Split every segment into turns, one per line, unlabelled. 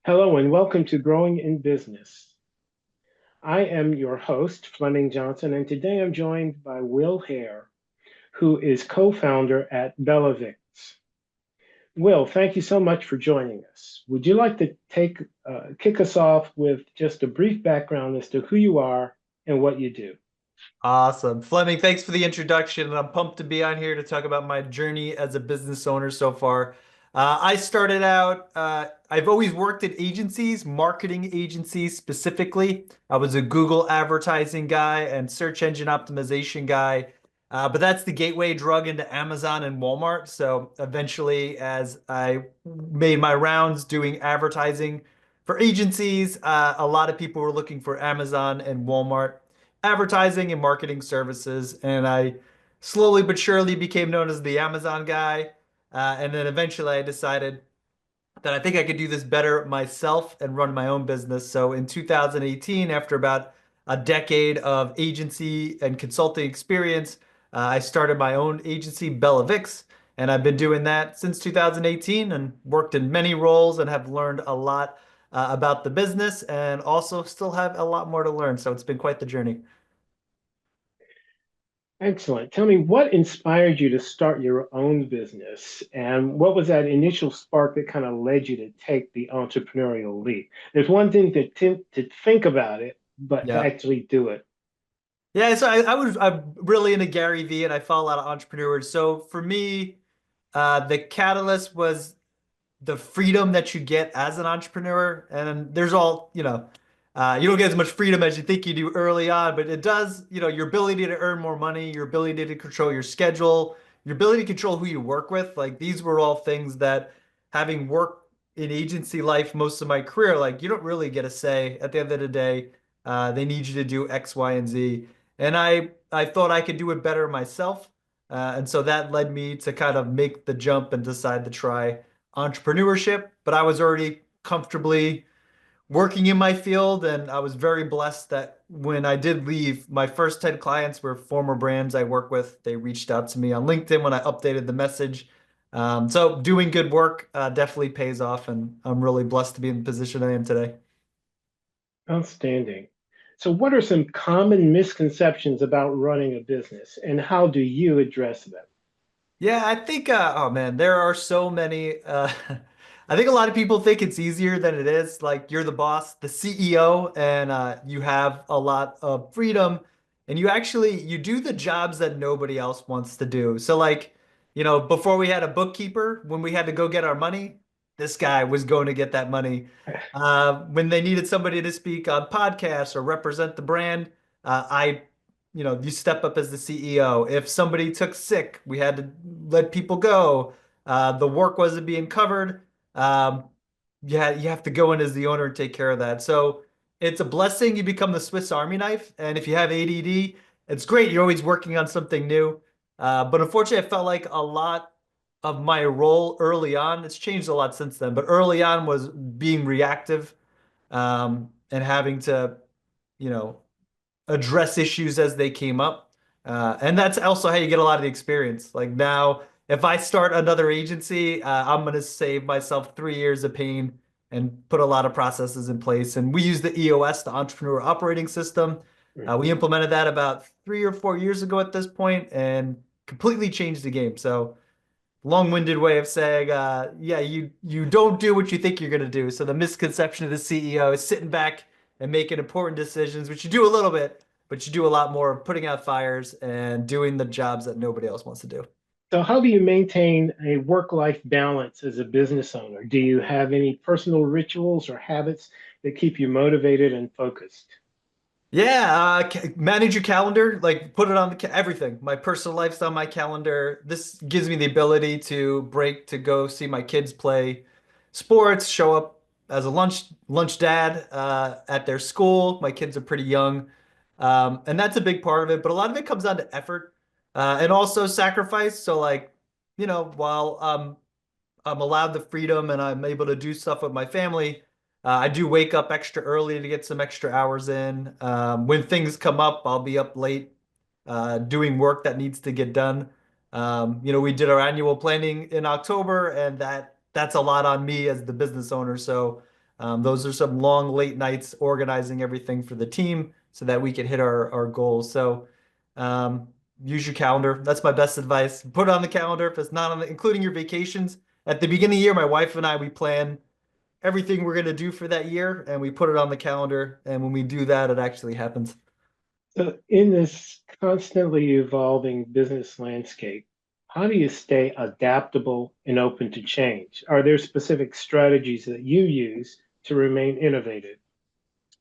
Hello and welcome to Growing in Business. I am your host, Fleming Johnson, and today I'm joined by Will Haire, who is co-founder at BellaVix. Will, thank you so much for joining us. Would you like to kick us off with just a brief background as to who you are and what you do?
Awesome. Fleming, thanks for the introduction. And I'm pumped to be on here to talk about my journey as a business owner so far. I started out, I've always worked at agencies, marketing agencies specifically. I was a Google advertising guy and search engine optimization guy. But that's the gateway drug into Amazon and Walmart. So eventually, as I made my rounds doing advertising for agencies, a lot of people were looking for Amazon and Walmart advertising and marketing services. And I slowly but surely became known as the Amazon guy. And then eventually I decided that I think I could do this better myself and run my own business. So in 2018, after about a decade of agency and consulting experience, I started my own agency, BellaVix. And I've been doing that since 2018 and worked in many roles and have learned a lot about the business and also still have a lot more to learn. So it's been quite the journey.
Excellent. Tell me what inspired you to start your own business and what was that initial spark that kind of led you to take the entrepreneurial leap? There's one thing to think about it, but to
Yeah.
actually do it.
Yeah, so I'm really into Gary Vee and I follow a lot of entrepreneurs. So for me, the catalyst was the freedom that you get as an entrepreneur. And there's all, you don't get as much freedom as you think you do early on, but it does, your ability to earn more money, your ability to control your schedule, your ability to control who you work with. Like these were all things that having worked in agency life most of my career, like you don't really get a say at the end of the day. They need you to do X, Y, and Z. And I thought I could do it better myself. And so that led me to kind of make the jump and decide to try entrepreneurship, but I was already comfortably working in my field. And I was very blessed that when I did leave, my first 10 clients were former brands I work with. They reached out to me on LinkedIn when I updated the message. So doing good work definitely pays off. And I'm really blessed to be in the position I am today.
Outstanding. So, what are some common misconceptions about running a business and how do you address them?
Yeah, I think, oh man, there are so many. I think a lot of people think it's easier than it is. Like you're the boss, the CEO, and you have a lot of freedom, and you do the jobs that nobody else wants to do. So like, before we had a bookkeeper, when we had to go get our money, this guy was going to get that money. When they needed somebody to speak on podcasts or represent the brand, you step up as the CEO. If somebody took sick, we had to let people go. The work wasn't being covered. Um, you have to go in as the owner and take care of that. So it's a blessing. You become the Swiss Army knife. And if you have ADD, it's great. You're always working on something new. But unfortunately, I felt like a lot of my role early on, it's changed a lot since then, but early on was being reactive and having to, you know, address issues as they came up. And that's also how you get a lot of the experience. Like now, if I start another agency, I'm going to save myself 3 years of pain and put a lot of processes in place. And we use the EOS, the Entrepreneur Operating System. We
Mhm.
implemented that about 3 or 4 years ago at this point and completely changed the game. So long-winded way of saying, yeah, you don't do what you think you're going to do. So the misconception of the CEO is sitting back and making important decisions, which you do a little bit, but you do a lot more of putting out fires and doing the jobs that nobody else wants to do.
So, how do you maintain a work-life balance as a business owner? Do you have any personal rituals or habits that keep you motivated and focused?
Yeah, manage your calendar, like put it on the ca everything. My personal life's on my calendar. This gives me the ability to break to go see my kids play sports, show up as a lunch dad at their school. My kids are pretty young, and that's a big part of it. But a lot of it comes down to effort and also sacrifice. So like, while I'm allowed the freedom and I'm able to do stuff with my family. I do wake up extra early to get some extra hours in. When things come up, I'll be up late doing work that needs to get done. We did our annual planning in October, and that's a lot on me as the business owner. So Those are some long late nights organizing everything for the team so that we can hit our goals. So um, use your calendar. That's my best advice. Put it on the calendar if it's not on the, including your vacations. At the beginning of the year, my wife and I, we plan everything we're going to do for that year and we put it on the calendar. And when we do that, it actually happens.
So, in this constantly evolving business landscape, how do you stay adaptable and open to change? Are there specific strategies that you use to remain innovative?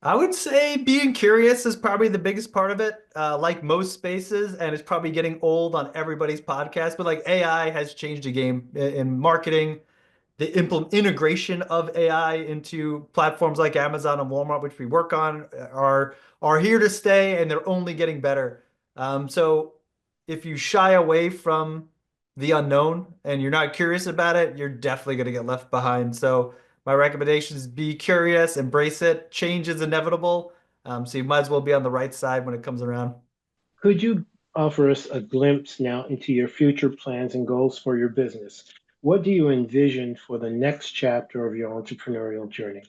I would say being curious is probably the biggest part of it, like most spaces, and it's probably getting old on everybody's podcast. But like AI has changed the game in marketing, the integration of AI into platforms like Amazon and Walmart, which we work on, are here to stay, and they're only getting better. So if you shy away from the unknown and you're not curious about it, you're definitely going to get left behind. So my recommendation is be curious, embrace it. Change is inevitable. So you might as well be on the right side when it comes around.
Could you offer us a glimpse now into your future plans and goals for your business? What do you envision for the next chapter of your entrepreneurial journey?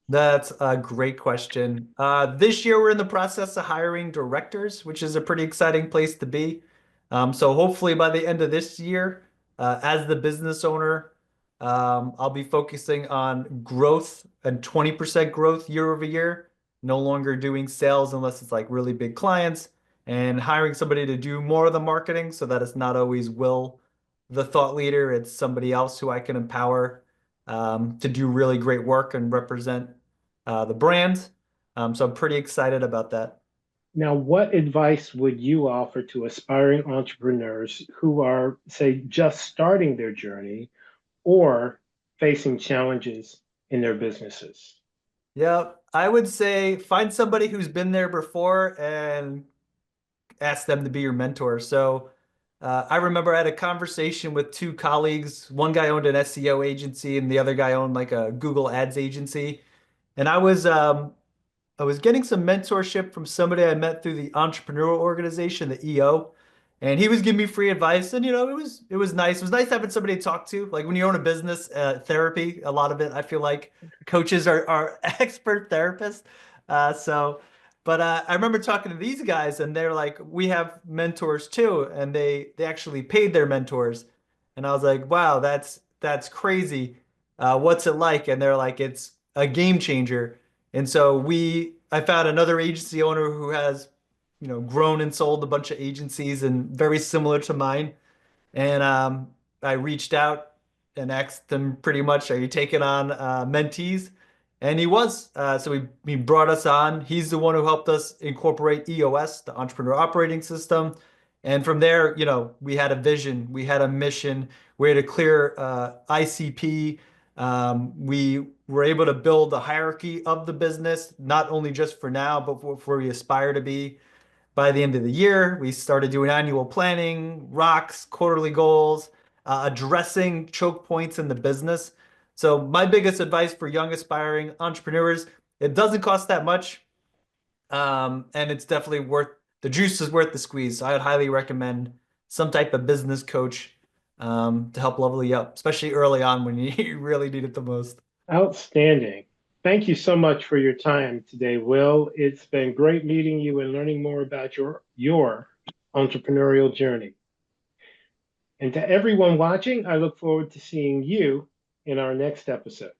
That's a great question. This year, we're in the process of hiring directors, which is a pretty exciting place to be. So hopefully by the end of this year, as the business owner, I'll be focusing on growth and 20% growth year over year. No longer doing sales unless it's like really big clients and hiring somebody to do more of the marketing so that it's not always Will, the thought leader. It's somebody else who I can empower to do really great work and represent the brand. So I'm pretty excited about that.
Now, what advice would you offer to aspiring entrepreneurs who are, say, just starting their journey or facing challenges in their businesses?
Yeah, I would say find somebody who's been there before and ask them to be your mentor. So I remember I had a conversation with two colleagues. One guy owned an SEO agency and the other guy owned like a Google Ads agency. And I was getting some mentorship from somebody I met through the entrepreneurial organization, the EO, and he was giving me free advice. And it was nice. It was nice having somebody to talk to. Like when you own a business, therapy, a lot of it, I feel like coaches are expert therapists. So, but I remember talking to these guys, and they're like, we have mentors too, and they actually paid their mentors, and I was like, wow, that's crazy. What's it like? And they're like, it's a game changer. And so I found another agency owner who has, grown and sold a bunch of agencies and very similar to mine. And I reached out and asked him pretty much, are you taking on mentees? And he was. So he brought us on. He's the one who helped us incorporate EOS, the Entrepreneur Operating System. And from there, we had a vision, we had a mission, we had a clear ICP. We were able to build a hierarchy of the business, not only just for now, but for where we aspire to be by the end of the year. We started doing annual planning, rocks, quarterly goals, addressing choke points in the business. So my biggest advice for young aspiring entrepreneurs, it doesn't cost that much. And it's definitely the juice is worth the squeeze. So I would highly recommend some type of business coach to help level you up, especially early on when you really need it the most.
Outstanding. Thank you so much for your time today, Will. It's been great meeting you and learning more about your entrepreneurial journey. And to everyone watching, I look forward to seeing you in our next episode.